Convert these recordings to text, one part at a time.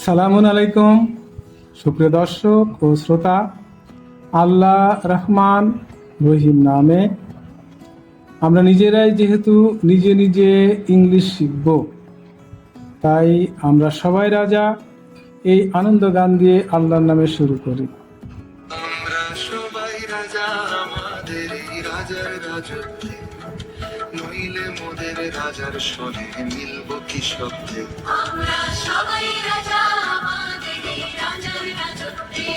সালামুন আলাইকুম সুপ্রিয় দর্শক ও শ্রোতা। আল্লাহ রহমান রহিম নামে আমরা নিজেরাই যেহেতু নিজে নিজে ইংলিশ শিখব, তাই আমরা সবাই রাজা। এই আনন্দ গান দিয়ে আল্লাহর নামে শুরু করি। আমরা সবাই রাজা, আমাদের এই রাজার রাজত্বে, নইলে মোদের রাজার সনে মিলব কি শব্দে। আমরা সবাই রাজা, আমাদের এই রাজার রাজত্বে,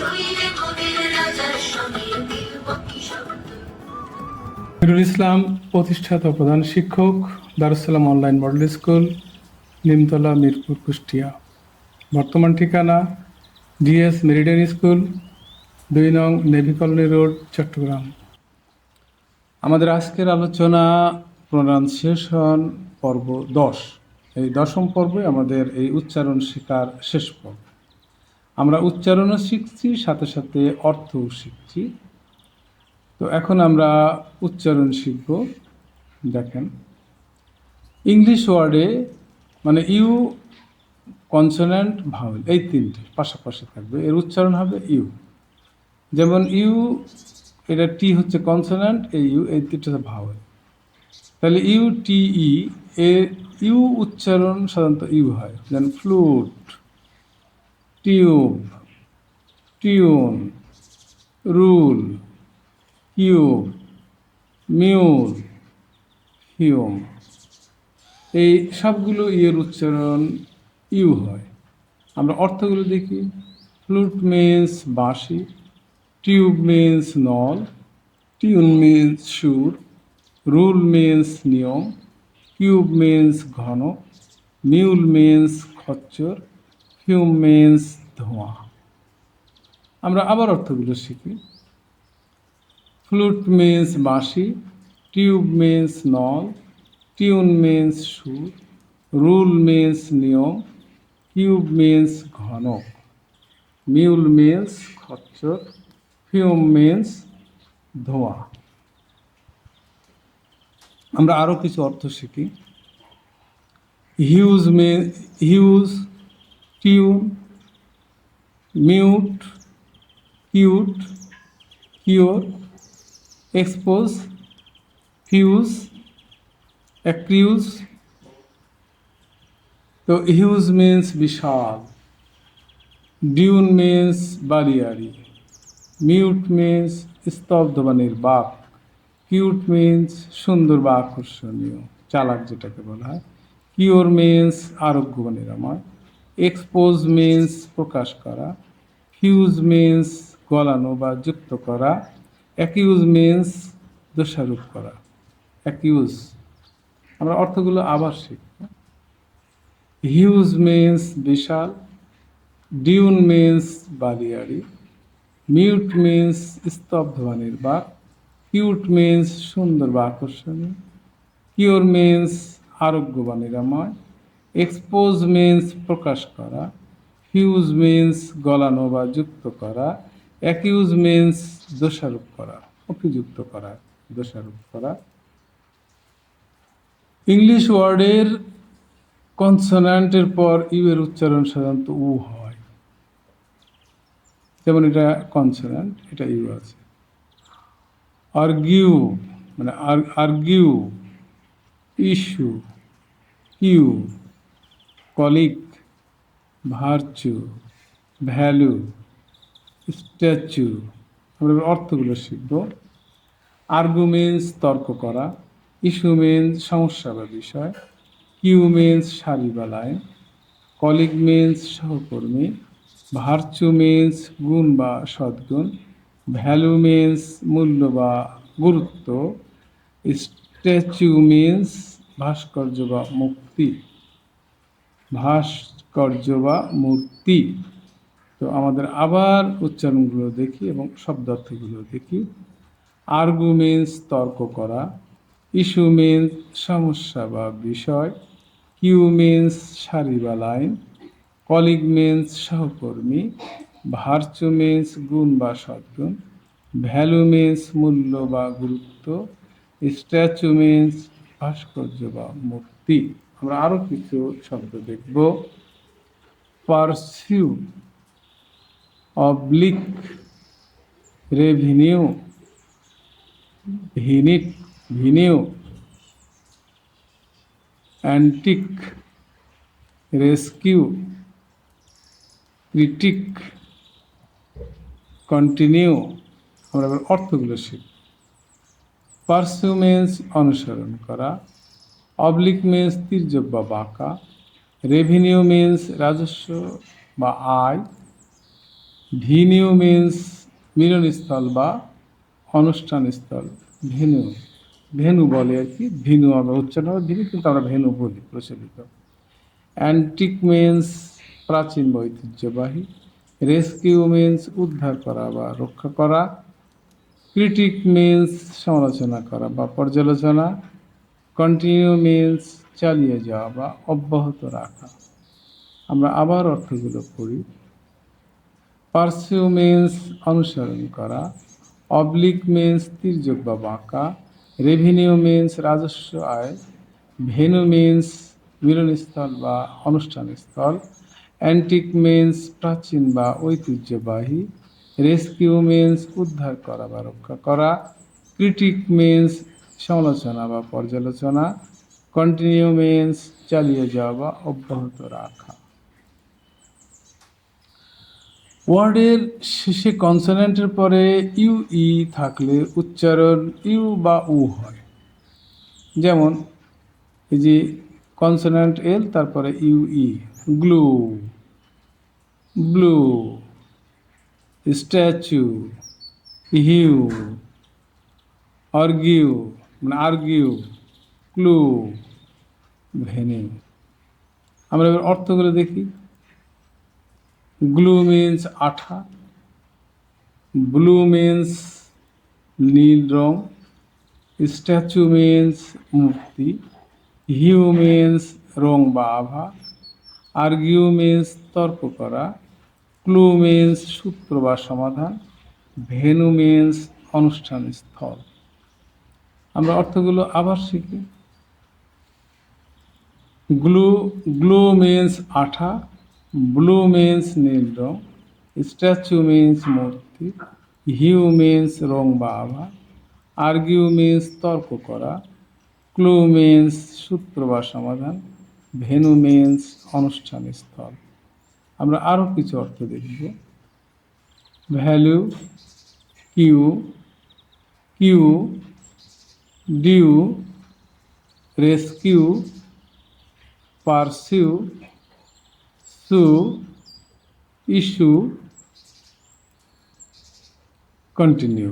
নইলে মোদের রাজার সনে মিলব কি শব্দে। নুরুল ইসলাম, প্রতিষ্ঠাতা ও প্রধান শিক্ষক, Darus Salam online model school, Nimtala, Mirpur, Kushtia. বর্তমান ঠিকানা ডিএস মেরিডিয়ান স্কুল, 2 নং নেভি কলোনি রোড, চট্টগ্রাম। আমাদের আজকের আলোচনা প্রোনাউন্সিয়েশন পর্ব 10। এই 10ম পর্বে আমাদের এই উচ্চারণ শেখার শেষ পর্ব। আমরা উচ্চারণও শিখছি, সাথে সাথে অর্থও শিখছি। তো এখন আমরা উচ্চারণ শিখব। দেখেন, ইংলিশ ওয়ার্ডে মানে ইউ, কনসোনেন্ট, ভাওয়েল, এই তিনটে পাশাপাশি থাকবে, এর উচ্চারণ হবে ইউ। যেমন ইউ, এটা টি হচ্ছে কনসোনেন্ট, এই ইউ, এই তিনটা ভাওয়েল। তাহলে ইউ টি ই, এর ইউ উচ্চারণ সাধারণত ইউ হয়। যেমন flute, tube, tune, rule, cube, mule, Hume, এই সবগুলো ইয়ের উচ্চারণ ইউ হয়। আমরা অর্থগুলো দেখি। ফ্লুট মিন্স বাঁশি, টিউব মিন্স নল, টিউন মিন্স সুর, রুল মিন্স নিয়ম, কিউব মিন্স ঘন, মিউল মিন্স খচ্চর, হিউম মিন্স ধোঁয়া। আমরা আবার অর্থগুলো শিখি। ফ্লুট মিন্স বাঁশি, টিউব মিন্স নল, টিউন মিন্স সুর, রুল মিন্স নিয়ম, কিউব মিন্স ঘন, মিউল মিন্স খচ্চর, হিউম মিন্স ধোঁয়া। আমরা আরও কিছু অর্থ শিখি। Huge, tune, mute, cute, cure, expose, fuse, accrues. তো হিউজ মিন্স বিশাল, ডিউন মিন্স বাড়িয়াড়ি, মিউট মিন্স স্তব্ধ বা নির্বাক, কিউট মিন্স সুন্দর বা আকর্ষণীয়, চালাক যেটাকে বলা হয়, কিওর মিন্স আরোগ্য বা নিরাময়, এক্সপোজ মিন্স প্রকাশ করা, ফিউজ মিন্স গলানো বা যুক্ত করা, অ্যাকিউজ মিন্স দোষারোপ করা। অ্যাকিউজ। আমরা অর্থগুলো আবার শিখব। হিউজ মিন্স বিশাল, ডিউন মিন্স বালিয়াড়ি, মিউট মিন্স স্তব্ধ বা নির্বাক, কিউট মিন্স সুন্দর বা আকর্ষণীয়, কিওর মিন্স আরোগ্য বা নিরাময়, এক্সপোজ মিন্স প্রকাশ করা, ফিউজ মিন্স গলানো বা যুক্ত করা, অ্যাকিউজ মিন্স দোষারোপ করা, অভিযুক্ত করা, দোষারোপ করা। ইংলিশ ওয়ার্ডের কনসোন্যান্টের পর ইউ এর উচ্চারণ সাধারণত উ হয়। যেমন এটা কনসোন্যান্ট, এটা ইউ আছে। আর্গিউ মানে argue, issue, queue, colic, virtue, value, statue. আমরা অর্থগুলো শিখব। আর্গু মিন্স তর্ক করা, ইস্যু মিন্স সমস্যা বা বিষয়, কিউ মিন্স সারি বা লাইন, কলিগ মিন্স সহকর্মী, ভার্চু মিন্স গুণ বা সদ্গুণ, ভ্যালু মিন্স মূল্য বা গুরুত্ব, স্ট্যাচু মিন্স ভাস্কর্য বা মুক্তি, ভাস্কর্য বা মূর্তি। তো আমাদের আবার উচ্চারণগুলো দেখি এবং শব্দার্থগুলো দেখি। আর্গু মিন্স তর্ক করা, ইস্যু মিন্স সমস্যা বা বিষয়, কিউ মিন্স সারি বা লাইন, কলিগ মিন্স সহকর্মী, ভার্চু মিন্স গুণ বা সদ্গুণ, ভ্যালু মিন্স মূল্য বা গুরুত্ব, স্ট্যাচু মিন্স ভাস্কর্য বা মূর্তি। আমরা আরও কিছু শব্দ দেখব। Pursue, oblique, revenue, venue, antique, rescue, critic, continue. আমরা এবার অর্থগুলো শিখব। পারসিউ মিন্স অনুসরণ করা, অবলিক মিন্স তির্যক বা বাঁকা, রেভিনিউ মিন্স রাজস্ব বা আয়, ভিনিউ মিন্স মিলনস্থল বা অনুষ্ঠানস্থল, ভেনু বলে আর কি, ভিনু আমরা উচ্চারণ হয় ভিনু, কিন্তু আমরা ভেনু বলি প্রচলিত। অ্যান্টিক মিন্স প্রাচীন বা ঐতিহ্যবাহী, রেস্কিউ মিন্স উদ্ধার করা বা রক্ষা করা, ক্রিটিক মিন্স সমালোচনা করা বা পর্যালোচনা, কন্টিনিউ মিন্স চালিয়ে যাওয়া বা অব্যাহত রাখা। আমরা আবার অর্থগুলো পড়ি। পারসিউ মিন্স অনুসরণ করা, অবলিক মিন্স তির্যক বা বাঁকা, রেভিনিউ মিন্স রাজস্ব আয়, ভেনু মিন্স মিলনস্থল বা অনুষ্ঠানস্থল, অ্যান্টিক মিন্স প্রাচীন বা ঐতিহ্যবাহী, রেস্কিউ মিন্স উদ্ধার করা বা রক্ষা করা, ক্রিটিক মিন্স সমালোচনা বা পর্যালোচনা, কন্টিনিউ মিন্স চালিয়ে যাওয়া বা অব্যাহত রাখা। ওয়ার্ডের শেষে কনসোনেন্টের পরে ইউ ই থাকলে উচ্চারণ ইউ বা উ হয়। যেমন এই যে কনসোনেন্ট এল, তারপরে U E, glue, blue, statue, hue, argue মানে আর্গিউ, ক্লু, ভেনিউ। আমরা এবার অর্থগুলো দেখি। গ্লু মিন্স আঠা, ব্লু মিন্স নীল রং, স্ট্যাচু মিন্স মূর্তি, হিউ মিন্স রং বা আভা, আর্গিউ মিন্স তর্ক করা, ক্লু মিন্স সূত্র বা সমাধান, ভেনু মিন্স অনুষ্ঠান স্থল। আমরা অর্থগুলো আবার শিখি। গ্লু মিন্স আঠা, ব্লু মিন্স নীল রং, স্ট্যাচু মিন্স মূর্তি, হিউ মিন্স রং বা আভা, আর্গিউ মিন্স তর্ক করা, ক্লু মিন্স সূত্র বা সমাধান, ভেনু মিন্স অনুষ্ঠান স্থল। আমরা আরও কিছু অর্থ দেখব। Value, queue, queue, due, rescue, pursue, sue, issue, continue.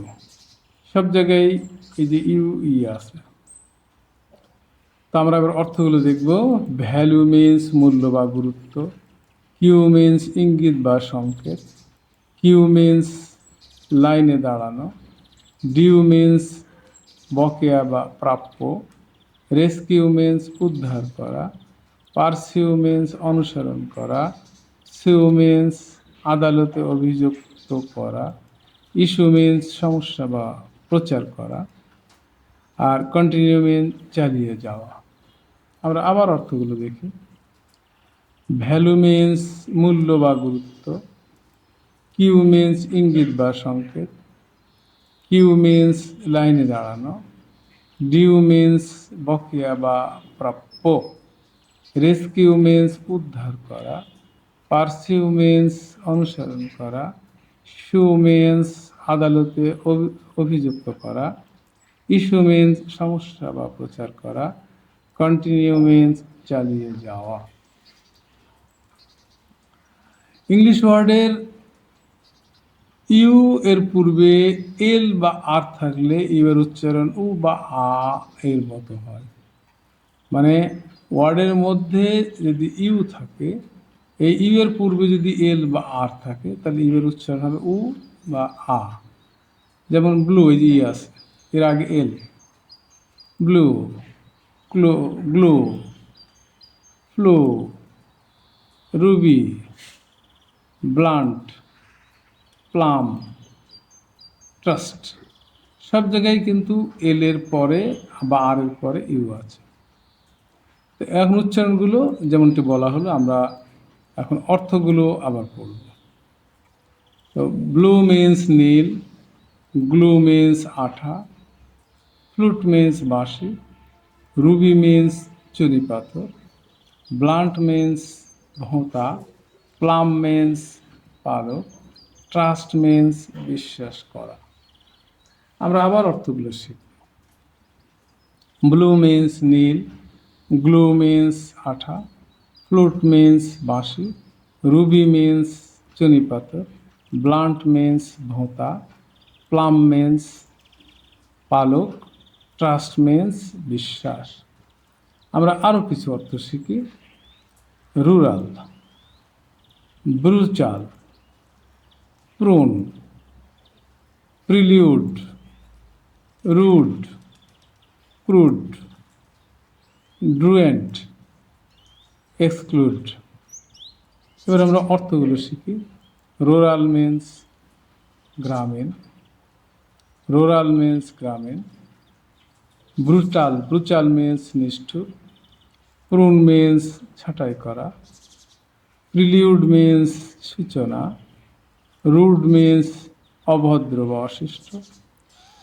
সব জায়গায় এই যে ইউ ই আছে। তো আমরা এবার অর্থগুলো দেখব। ভ্যালু মিন্স মূল্য বা গুরুত্ব, কিউ মিন্স ইঙ্গিত বা সংকেত, কিউ মিন্স লাইনে দাঁড়ানো, ডিউ মিন্স বকেয়া বা প্রাপ্য, রেস্কিউ মিন্স উদ্ধার করা, পারসিউ মিন্স অনুসরণ করা, সিউ মিন্স আদালতে অভিযুক্ত করা, ইস্যু মিন্স সমস্যা বা প্রচার করা, আর কন্টিনিউ মিন্স চালিয়ে যাওয়া। আমরা আবার অর্থগুলো দেখি। ভ্যালু মিন্স মূল্য বা গুরুত্ব, কিউ মিন্স ইঙ্গিত বা সংকেত, কিউ মিন্স লাইনে দাঁড়ানো, ডিউ মিন্স বকেয়া বা প্রাপ্য, রেস্কিউ মিন্স উদ্ধার করা, পারসিউ মিন্স অনুসরণ করা, সু মিন্স আদালতে অভিযুক্ত করা, ইস্যু মিন্স সমস্যা বা প্রচার করা, কন্টিনিউ মিন্স চালিয়ে যাওয়া। ইংলিশ ওয়ার্ডের ইউ এর পূর্বে এল বা আর থাকলে ইউ এর উচ্চারণ উ বা আ এর মতো হয়। মানে ওয়ার্ডের মধ্যে যদি ইউ থাকে, এই ইউ এর পূর্বে যদি এল বা আর থাকে, তাহলে ইউ এর উচ্চারণ হবে উ বা আ। যেমন ব্লু, এই যে ই আছে, এর আগে L, blue, clue, glue, flu, ruby, blunt, plum, trust. সব জায়গায় কিন্তু এল এর পরে বা আর এর পরে ইউ আছে। তো এখন উচ্চারণগুলো যেমনটি বলা হলো, আমরা এখন অর্থগুলো আবার পড়ব। তো ব্লু মিন্স নীল, গ্লু মিন্স আঠা, ফ্লুট মিন্স বাঁশি, রুবি মিন্স চুনি পাথর, ব্লান্ট মিন্স ভোঁতা, প্লাম মিন্স পালক, ট্রাস্ট মিন্স বিশ্বাস করা। আমরা আবার অর্থগুলো শিখব। ব্লু মিন্স নীল, গ্লু মিন্স আঠা, ফ্লুট মিন্স বাঁশি, রুবি মিন্স চুনি পাথর, ব্লান্ট মিন্স ভোঁতা, প্লাম মিন্স পালক, ট্রাস্ট মিন্স বিশ্বাস। আমরা আরও কিছু অর্থ শিখি। Rural, brutal, prune, prelude, rude, crude, truant, exclude. এবার আমরা অর্থগুলো শিখি। রুরাল মিন্স গ্রামীণ, রুরাল মিন্স গ্রামীণ, ব্রুচাল মিন্স নিষ্ঠুর, প্রুন মিন্স ছাঁটাই করা, প্রিলিউড মিন্স সূচনা, রুড মিন্স অভদ্র বা অশিষ্ট,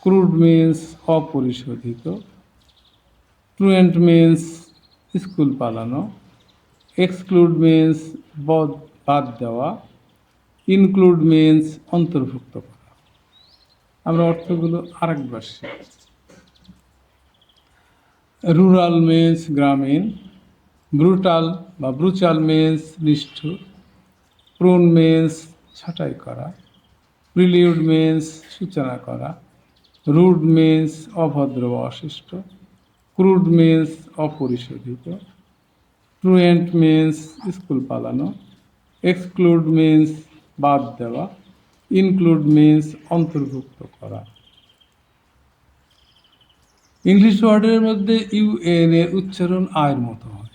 ক্রুড মিন্স অপরিশোধিত, ট্রুয়েন্ট মিন্স স্কুল পালানো, এক্সক্লুড মিন্স বাদ দেওয়া, ইনক্লুড মিন্স অন্তর্ভুক্ত করা। আমরা অর্থগুলো আরেকবার শিখি। রুরাল মিন্স গ্রামীণ, ব্রুচাল মিন্স নিষ্ঠুর, প্রুন মিন্স ছাঁটাই করা, প্রিলিউড মিন্স সূচনা করা, রুড মিন্স অভদ্র বা অশিষ্ট, ক্রুড মিন্স অপরিশোধিত, ট্রুয়েন্ট মিন্স স্কুল পালানো, এক্সক্লুড মিন্স বাদ দেওয়া, ইনক্লুড মিন্স অন্তর্ভুক্ত করা। ইংলিশ ওয়ার্ডের মধ্যে ইউএন এর উচ্চারণ আয়ের মতো হয়।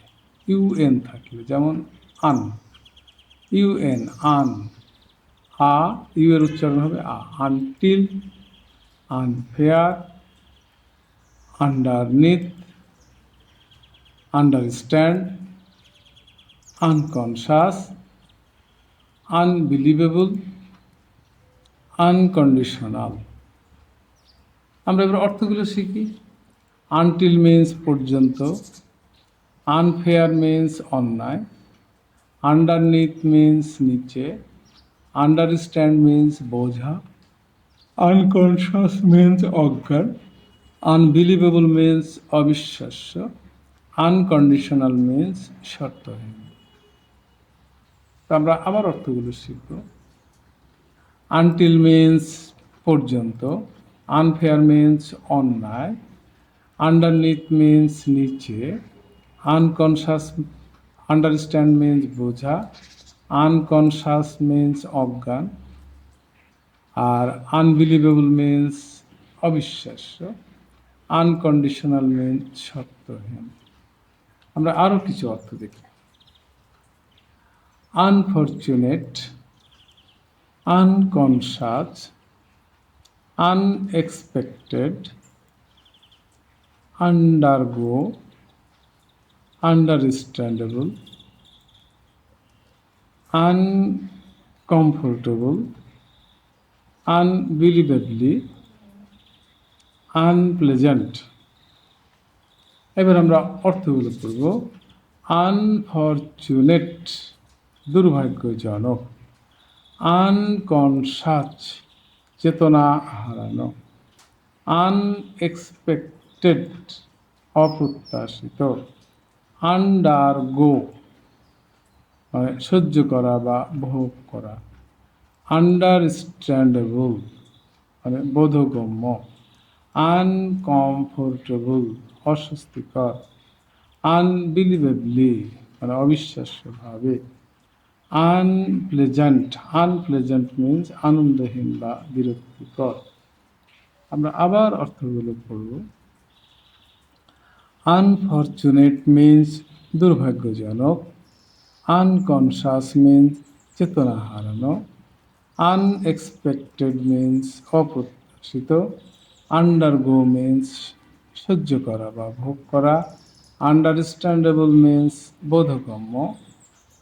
ইউএন থাকলে, যেমন আন, ইউএন আন, আ, ইউ এর উচ্চারণ হবে আ। Until, unfair, underneath, understand, unconscious, unbelievable, unconditional. আমরা এবার অর্থগুলো শিখি। আনটিল মিন্স পর্যন্ত, আনফেয়ার মিন্স অন্যায়, আন্ডারনিথ মিন্স নিচে, আন্ডারস্ট্যান্ড মিন্স বোঝা, আনকনশাস মিন্স অজ্ঞান, আনবিলিভেবল মিন্স অবিশ্বাস্য, আনকন্ডিশনাল মিন্স শর্তহীন। তো আমরা আবার অর্থগুলো শিখব। আনটিল মিন্স পর্যন্ত, আনফেয়ার মিন্স অন্যায়, আন্ডারনিথ মিন্স নিচে, আনকনশাস, আন্ডারস্ট্যান্ড মিন্স বোঝা, আনকনশাস মিন্স অজ্ঞান, আর আনবিলিভেবল মিন্স অবিশ্বাস্য, আনকন্ডিশনাল মিন্স শর্তহীন। আমরা আরও কিছু অর্থ দেখি। Unfortunate, unconscious, unexpected, undergo, understandable, uncomfortable, unbelievably, unpleasant. এবার আমরা অর্থগুলো পড়ব। আনফরচুনেট দুর্ভাগ্যজনক, আনকনশাস চেতনা হারানো, আনএক্সপেক্টেড অপ্রত্যাশিত, আন্ডারগো মানে সহ্য করা বা ভোগ করা, আন্ডারস্ট্যান্ডেবল মানে বোধগম্য, আনকমফোর্টেবল অস্বস্তিকর, আনবিলিভেবলি মানে অবিশ্বাস্যভাবে, আনপ্লেজেন্ট মিন্স আনন্দহীন বা বিরক্তিকর। আমরা আবার অর্থগুলো পড়ব। আনফরচুনেট মিন্স দুর্ভাগ্যজনক, আনকনশাস মিন্স চেতনা হারানো, আনএক্সপেক্টেড মিন্স অপ্রত্যাশিত, আন্ডারগো মিন্স সহ্য করা বা ভোগ করা, আন্ডারস্ট্যান্ডেবল মিন্স বোধগম্য,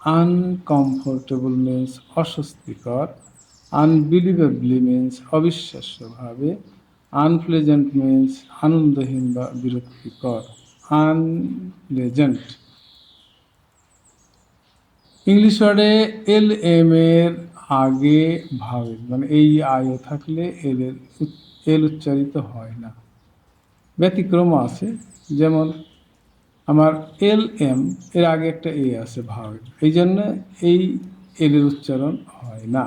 আনকমফোর্টেবল মিন্স অস্বস্তিকর, আনবিলিভেবলি মিন্স অবিশ্বাস্যভাবে, আনপ্লেজেন্ট মিন্স আনন্দহীন বা বিরক্তিকর, আনপ্লেজেন্ট। ইংলিশ ওয়ার্ডে এল এম এর আগে ভাওয়েল মানে এই আয়ও থাকলে এল উচ্চারিত হয় না। ব্যতিক্রম আছে, যেমন আমার এল এম এর আগে একটা এ আছে ভাওয়েল, এই জন্য এই এলের উচ্চারণ হয় না।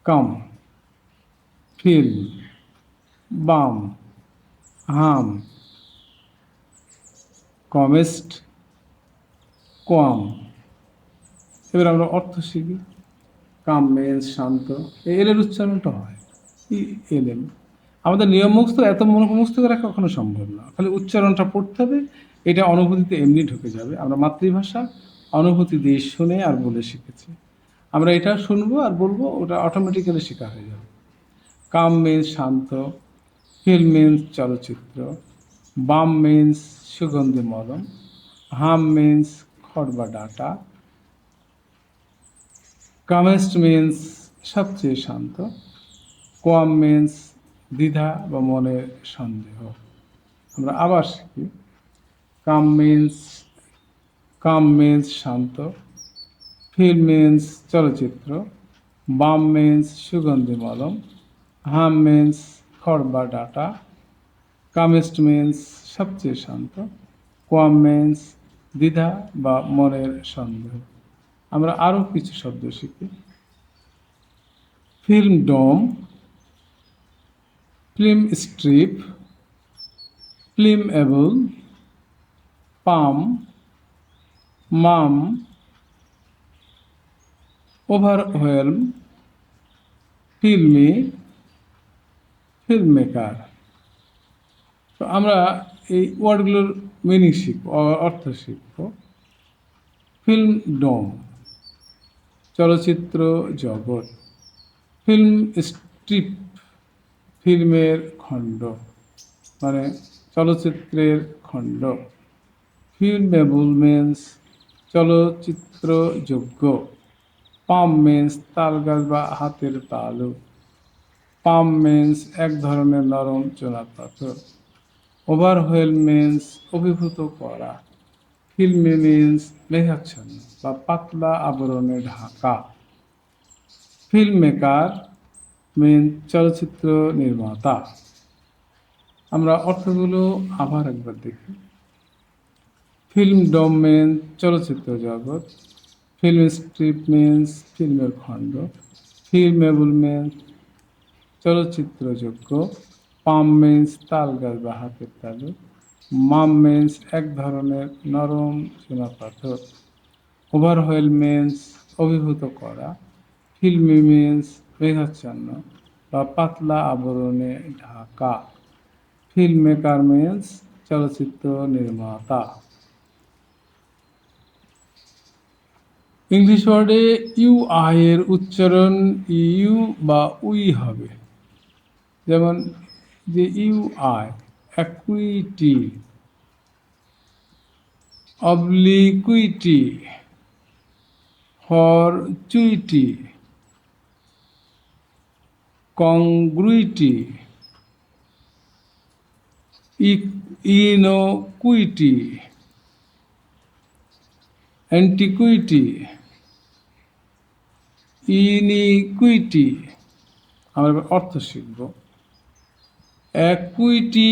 কাম, ফিল্ম, বাম, হাম, কমেস্ট, কোয়াম। এবার আমরা অর্থ শিখি। কাম মিন্স শান্ত, এই এলের উচ্চারণটা হয় এল এম। আমাদের নিয়ম মুখস্থ এত মুখস্থ করা কখনো সম্ভব না, খালি উচ্চারণটা পড়তে হবে, এটা অনুভূতিতে এমনি ঢুকে যাবে। আমরা মাতৃভাষা অনুভূতি দিয়ে শুনে আর বলে শিখেছি, আমরা এটা শুনবো আর বলবো, ওটা অটোমেটিক্যালি শেখা হয়ে যাবে। কাম মিন্স শান্ত, ফিল্ম মিন্স চলচ্চিত্র, বাম মিন্স সুগন্ধি মলম, হাম মিন্স খড় বা ডাটা, কামেস্ট মিন্স সবচেয়ে শান্ত, কোয়াম মিন্স দ্বিধা বা মনের সন্দেহ। আমরা আবার শিখি। কাম মিন্স শান্ত, ফিল্ম মিন্স চলচ্চিত্র, বাম মিন্স সুগন্ধি মলম, হাম মিন্স খড় বা ডাটা, কামেস্ট মিন্স সবচেয়ে শান্ত, কোয়াম মিন্স দ্বিধা বা মনের সন্দেহ। আমরা আরও কিছু শব্দ শিখি। ফিল্ম ডোম, ফিল্ম স্ট্রিপ, ফিল্ম এবল, পাম, মাম, ওভারওয়েলম, ফিল্মি, ফিল্ম মেকার। তো আমরা এই ওয়ার্ডগুলোর মিনিং শিখব, অর্থ শিখব। ফিল্ম ডোম চলচ্চিত্র জগৎ, ফিল্ম স্ট্রিপ ফিল্মের খণ্ড মানে চলচ্চিত্রের খণ্ড, ফিল্মেবল মিন্স চলচ্চিত্রযোগ্য, পাম মিন্স তাল গাছ বা হাতের তালু, পাম মিন্স এক ধরনের নরম চুনাপাথর, ওভারওয়েল মিন্স অভিভূত করা, ফিল্মি মিন্স মেঘাচ্ছন্ন বা পাতলা আবরণে ঢাকা, ফিল্ম মেকার মিন্স চলচ্চিত্র নির্মাতা। আমরা অর্থগুলো আবার একবার দেখি। ফিল্ম ডোম মিন্স চলচ্চিত্র জগৎ, ফিল্ম স্ট্রিপ মিন্স ফিল্মের খণ্ড, ফিল্মেবল মিন্স চলচ্চিত্রযোগ্য, পাম মিন্স তাল গাছ বা হাতের তালু, মাম মিন্স এক ধরনের নরম চুনাপাথর, ওভারওয়েল মিন্স অভিভূত করা, ফিল্মি মিন্স মেঘাচ্ছন্ন বা পাতলা আবরণে ঢাকা, ফিল্ম মেকার মিন্স চলচ্চিত্র নির্মাতা। ইংলিশ ওয়ার্ডে ইউ আই এর উচ্চারণ ইউ বা উই হবে, যেমন যে ইউ আই, অ্যাকুইটি, অবলিকুইটি, ফরচুইটি, কংগ্রুইটি, ইনোকুইটি, অ্যান্টিকুইটি, ইনিকুইটি। আমরা এবার অর্থ শিখব। অ্যাকুইটি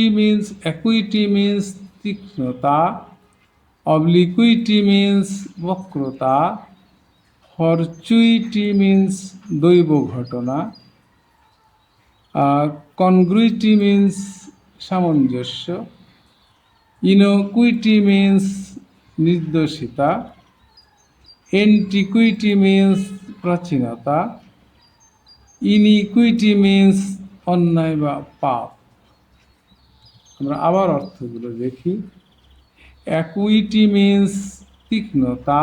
মিন্স তীক্ষ্ণতা, অবলিকুইটি মিন্স বক্রতা, ফরচুইটি মিন্স দৈব ঘটনা, কনগ্রুইটি মিন্স সামঞ্জস্য, ইনোকুইটি মিন্স নির্দোষিতা, এন্টিকুইটি মিন্স প্রাচীনতা, ইনিকুইটি মিন্স অন্যায় বা পাপ। আমরা আবার অর্থগুলো দেখি। অ্যাকুইটি মিন্স তীক্ষ্ণতা,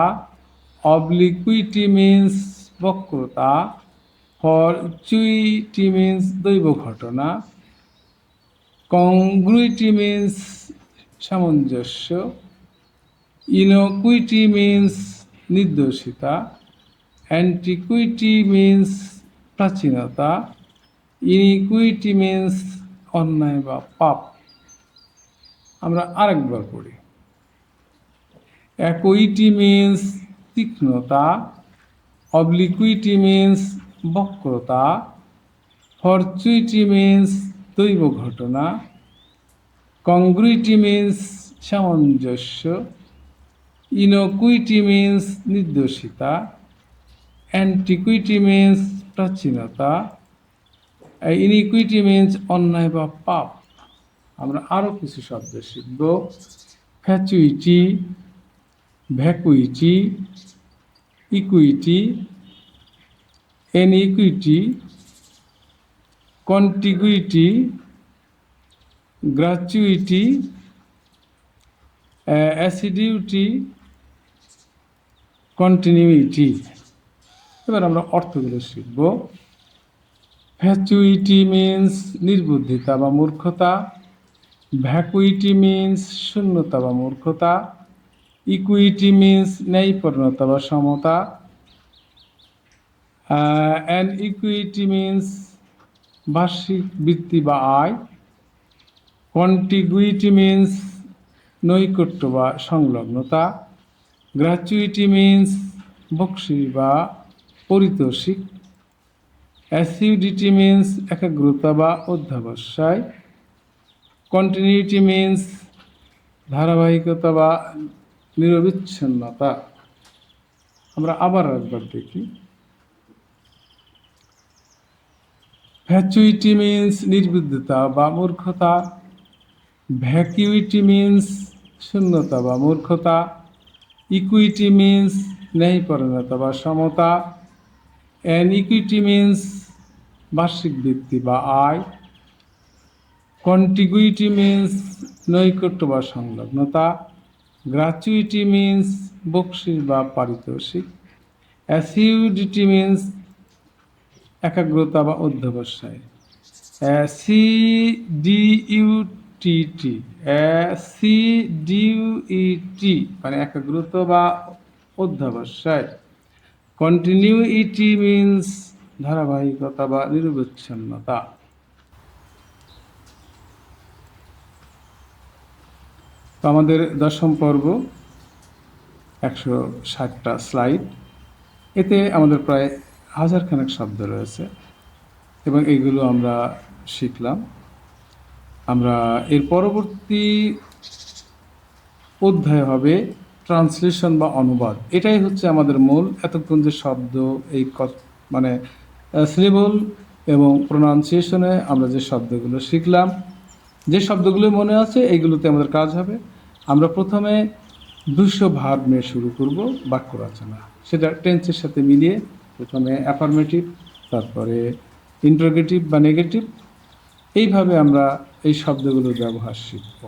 অবলিকুইটি মিন্স বক্রতা, ফরচুইটি মিন্স দৈব ঘটনা, কংগ্রুইটি মিন্স সামঞ্জস্য, ইনোকুইটি মিন্স নির্দোষিতা, অ্যান্টিকুইটি মিন্স প্রাচীনতা, ইনিকুইটি মিন্স অন্যায় বা পাপ। আমরা আরেকবার পড়ি। অ্যাকুইটি মিন্স তীক্ষ্ণতা, অবলিকুইটি মিন্স বক্রতা, ফরচুইটি মিন্স দৈব ঘটনা, কংগ্রুইটি মিন্স সামঞ্জস্য, ইনোকুইটি মিন্স নির্দোষিতা, অ্যান্টিকুইটি মিন্স প্রাচীনতা, ইনিকুইটি মিন্স অন্যায় বা পাপ। আমরা আরও কিছু শব্দ শিখব। ফ্যাচুইটি, ভ্যাকুইটি, ইকুইটি, এনইকুইটি, কন্টিগুইটি, গ্র্যাচুইটি, অ্যাসিডিউটি, কন্টিনিউইটি। এবার আমরা অর্থগুলো শিখব। ফ্যাচুইটি মিন্স নির্বুদ্ধিতা বা মূর্খতা, ভ্যাকুইটি মিন্স শূন্যতা বা মূর্খতা, ইকুইটি মিন্স ন্যায়পূর্ণতা বা সমতা, অ্যান্ড ইকুইটি মিন্স বার্ষিক বৃত্তি বা আয়, কন্টিগুইটি মিন্স নৈকট্য বা সংলগ্নতা, গ্র্যাচুইটি মিন্স বকশিস বা পারিতোষিক, অ্যাসিডিটি মিন্স একাগ্রতা বা অধ্যবসায়, কন্টিনিউটি মিন্স ধারাবাহিকতা বা নিরবিচ্ছিন্নতা। আমরা আবার একবার দেখি। ফ্যাচুইটি মিন্স নির্বুদ্ধিতা বা মূর্খতা, ভ্যাকুইটি মিন্স শূন্যতা বা মূর্খতা, ইকুইটি মিন্স ন্যায়পরায়ণতা বা সমতা, অ্যানইকুইটি মিন্স বার্ষিক বৃত্তি বা আয়, কন্টিগুইটি মিন্স নৈকট্য বা সংলগ্নতা, গ্র্যাচুইটি মিন্স বকশিস বা পারিতোষিক, অ্যাসিডিটি মিন্স একাগ্রতা বা অধ্যবসায়, অ্যাসিডিউটি মানে একাগ্রতা বা অধ্যবসায়, কন্টিনিউইটি মিন্স ধারাবাহিকতা বা নিরবচ্ছিন্নতা। তো আমাদের দশম পর্ব 160টা স্লাইড। এতে আমাদের প্রায় 1000 খানেক শব্দ রয়েছে এবং এইগুলো আমরা শিখলাম। আমরা এর পরবর্তী অধ্যায় হবে ট্রান্সলেশন বা অনুবাদ। এটাই হচ্ছে আমাদের মূল। এতক্ষণ যে শব্দ এই মানে সিলেবল এবং প্রোনাউন্সিয়েশনে আমরা যে শব্দগুলো শিখলাম, যে শব্দগুলো মনে আছে এইগুলোতে আমাদের কাজ হবে। আমরা প্রথমে 200 ভার্ব নিয়ে শুরু করব বাক্য রচনা, সেটা টেন্সের সাথে মিলিয়ে প্রথমে অ্যাফার্মেটিভ, তারপরে ইন্টারোগেটিভ বা নেগেটিভ, এইভাবে আমরা এই শব্দগুলোর ব্যবহার শিখব।